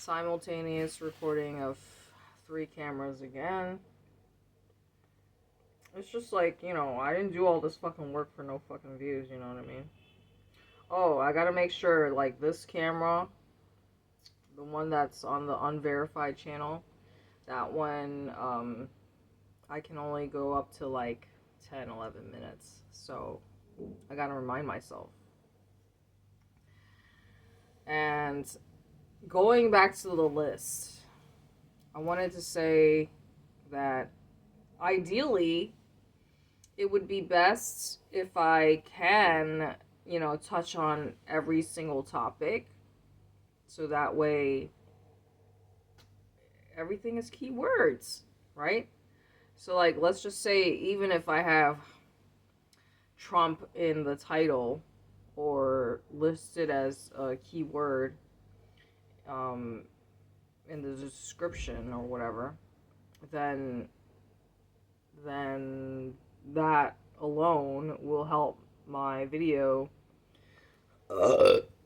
simultaneous recording of 3 cameras again. It's just like, I didn't do all this fucking work for no fucking views, you know what I mean? Oh, I gotta make sure, like, this camera, the one that's on the unverified channel, that one, I can only go up to, like, 10, 11 minutes. So, I gotta remind myself. And going back to the list, I wanted to say that ideally, it would be best if I can, touch on every single topic. So that way, everything is keywords, right? So, like, let's just say, even if I have Trump in the title or listed as a keyword in the description or whatever, then that alone will help my video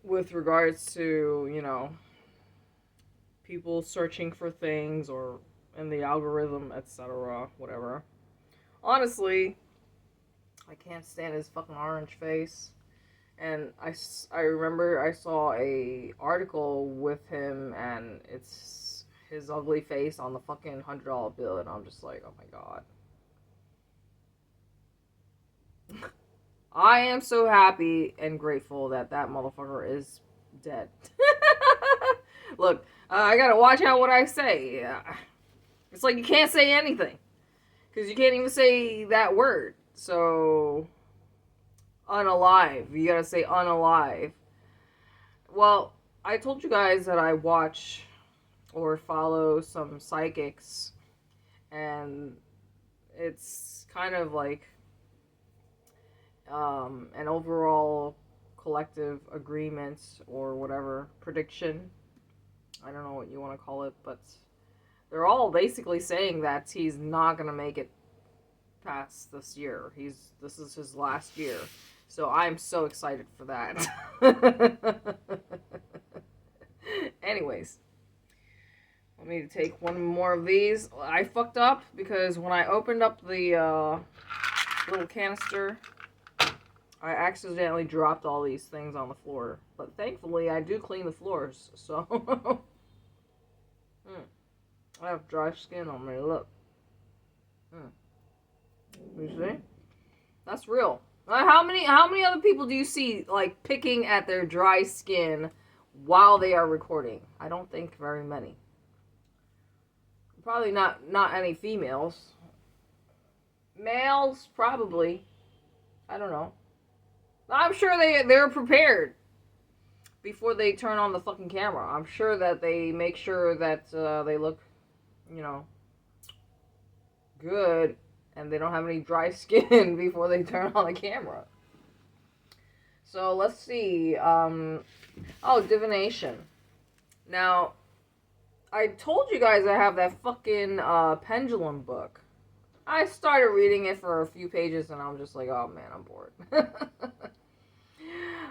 with regards to, people searching for things or in the algorithm, etc., whatever. Honestly, I can't stand his fucking orange face. And I remember I saw a article with him, and it's his ugly face on the fucking $100 bill, and I'm just like, oh my god. I am so happy and grateful that that motherfucker is dead. Look, I gotta watch out what I say. It's like you can't say anything. Because you can't even say that word. So, unalive. You gotta say unalive. Well, I told you guys that I watch or follow some psychics. And it's kind of like an overall collective agreement or whatever, prediction. I don't know what you want to call it, but they're all basically saying that he's not going to make it past this year. This is his last year. So I'm so excited for that. Anyways, let me take one more of these. I fucked up because when I opened up the little canister, I accidentally dropped all these things on the floor. But thankfully, I do clean the floors, so... I have dry skin on me, look. You see? That's real. How many other people do you see, like, picking at their dry skin while they are recording? I don't think very many. Probably not any females. Males, probably. I don't know. I'm sure they're prepared before they turn on the fucking camera. I'm sure that they make sure that they look, good, and they don't have any dry skin before they turn on the camera. So let's see. Divination. Now, I told you guys I have that fucking pendulum book. I started reading it for a few pages, and I'm just like, oh man, I'm bored.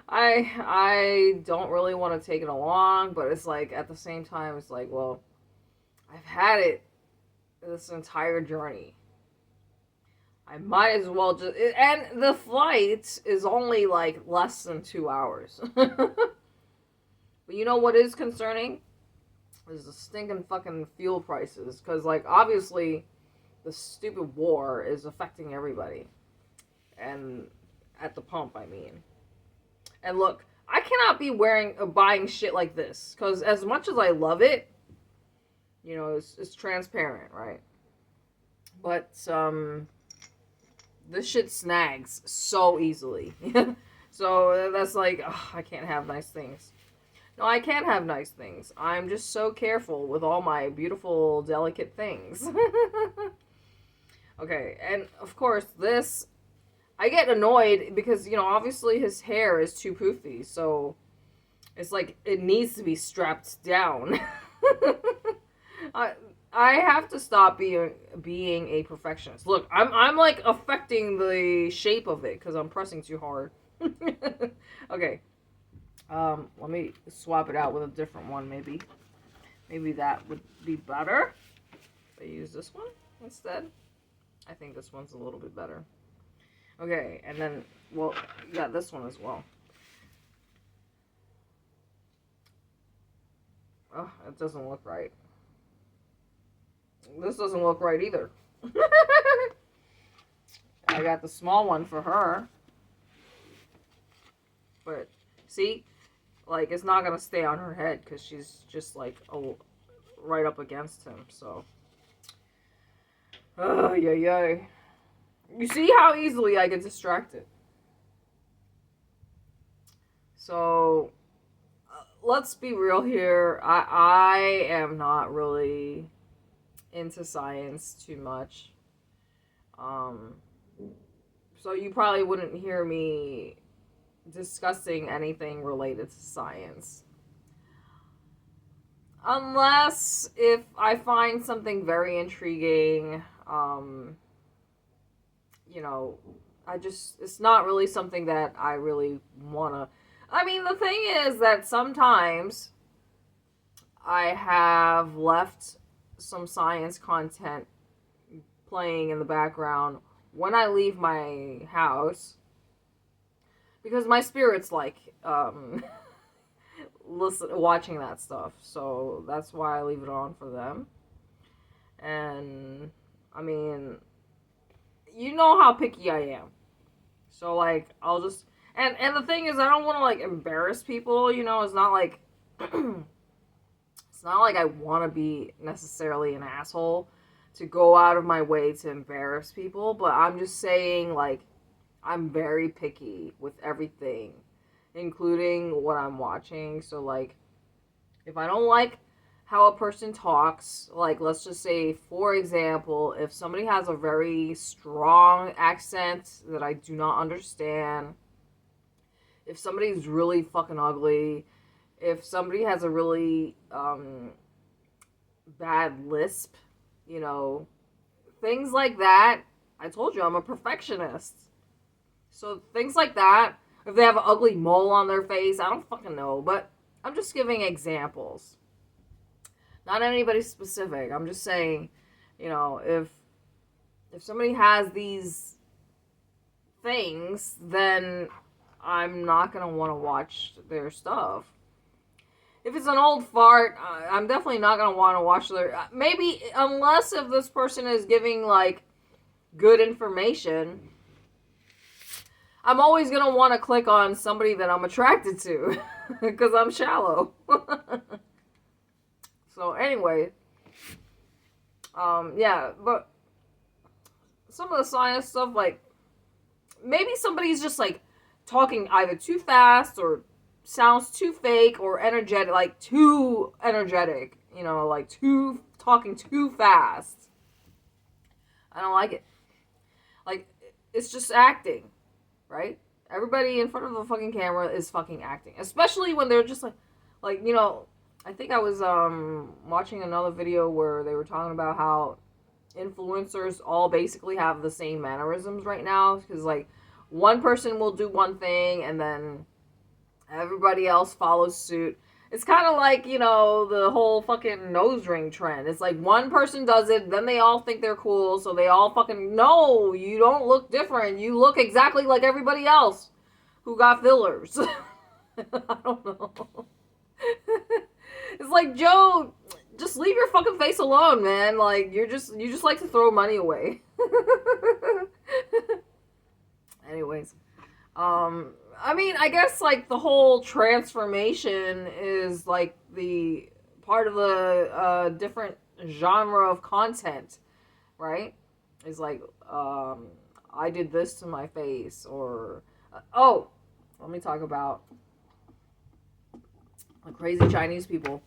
I don't really want to take it along, but it's like, at the same time, it's like, well, I've had it this entire journey. I might as well just... And the flight is only, like, less than 2 hours. But you know what is concerning? Is the stinking fucking fuel prices. Because, like, obviously, the stupid war is affecting everybody. And at the pump, I mean. And look, I cannot be buying shit like this. Because as much as I love it, it's transparent, right? But, this shit snags so easily. So that's like, I can't have nice things. No, I can have nice things. I'm just so careful with all my beautiful, delicate things. Okay, and of course, this... I get annoyed because, obviously his hair is too poofy, so it's like it needs to be strapped down. I have to stop being a perfectionist. Look, I'm like affecting the shape of it because I'm pressing too hard. Okay. Let me swap it out with a different one, maybe. Maybe that would be better if I use this one instead. I think this one's a little bit better. Okay, and then, well, yeah, this one as well. Oh, it doesn't look right. This doesn't look right either. I got the small one for her. But, see? Like, it's not going to stay on her head because she's just, like, right up against him, so. Oh, yeah. You see how easily I get distracted. So, let's be real here. I am not really into science too much. So you probably wouldn't hear me discussing anything related to science. Unless if I find something very intriguing, you know, it's not really something that I really wanna. I mean, the thing is that sometimes I have left some science content playing in the background when I leave my house because my spirit's like watching that stuff, so that's why I leave it on for them. And I mean, you know how picky I am, so like I'll just and the thing is I don't want to like embarrass people, you know. It's not like it's not like I want to be necessarily an asshole to go out of my way to embarrass people, but I'm just saying, like, I'm very picky with everything, including what I'm watching. So, like, if I don't like how a person talks, like, let's just say, for example, if somebody has a very strong accent that I do not understand, if somebody's really fucking ugly, if somebody has a really bad lisp, you know, things like that. I told you I'm a perfectionist. So things like that, if they have an ugly mole on their face, I don't fucking know, but I'm just giving examples. Not anybody specific. I'm just saying, you know, if somebody has these things, then I'm not going to want to watch their stuff. If it's an old fart, I'm definitely not going to want to watch their... maybe, unless if this person is giving, like, good information, I'm always going to want to click on somebody that I'm attracted to. Because I'm shallow. So, anyway. Yeah, but some of the science stuff, like, maybe somebody's just, like, talking either too fast or sounds too fake or energetic, like too energetic, you know, like talking too fast. I don't like it. Like, it's just acting, right? Everybody in front of the fucking camera is fucking acting, especially when they're just like, you know, I think I was watching another video where they were talking about how influencers all basically have the same mannerisms right now, because like one person will do one thing and then everybody else follows suit. It's kind of like, you know, the whole fucking nose ring trend. It's like one person does it, then they all think they're cool, so they all fucking, no, you don't look different. You look exactly like everybody else who got fillers. I don't know. It's like, Joe, just leave your fucking face alone, man. Like, you just like to throw money away. Anyways, I mean, I guess, like, the whole transformation is, like, the part of the different genre of content, right? It's like, I did this to my face, or, oh, let me talk about the crazy Chinese people.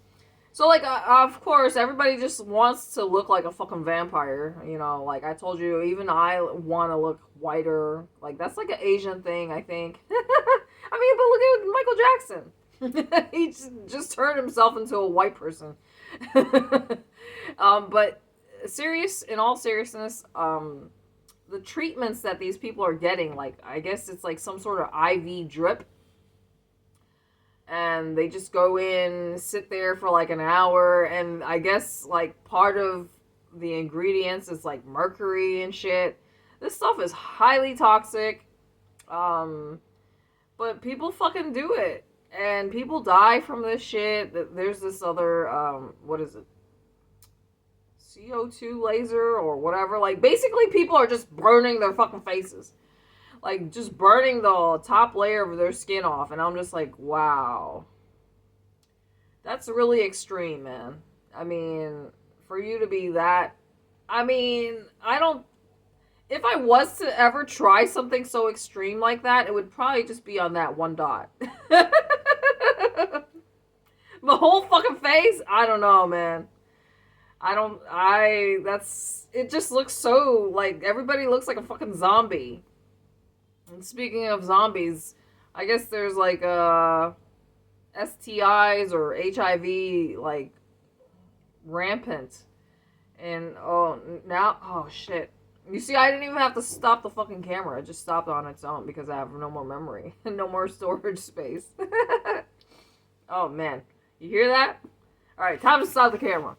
So, like, of course, everybody just wants to look like a fucking vampire, you know, like I told you, even I want to look whiter. Like, that's like an Asian thing, I think. I mean, but look at Michael Jackson. He just turned himself into a white person. But in all seriousness, the treatments that these people are getting, like, I guess it's like some sort of IV drip. and they just go in, sit there for like an hour, and I guess like part of the ingredients is like mercury and shit. This stuff is highly toxic. Um, but people fucking do it. And people die from this shit. There's this other, what is it? CO2 laser or whatever. Like, basically, people are just burning their fucking faces. Like, just burning the top layer of their skin off. And I'm just like, wow. That's really extreme, man. I mean, for you to be that. I mean, I don't. If I was to ever try something so extreme like that, it would probably just be on that one dot. The whole fucking face? I don't know, man. It just looks so, like, everybody looks like a fucking zombie. And speaking of zombies, I guess there's, like, STIs or HIV, like, rampant. And, oh, shit. You see, I didn't even have to stop the fucking camera. It just stopped on its own because I have no more memory. No more storage space. Oh, man. You hear that? Alright, time to stop the camera.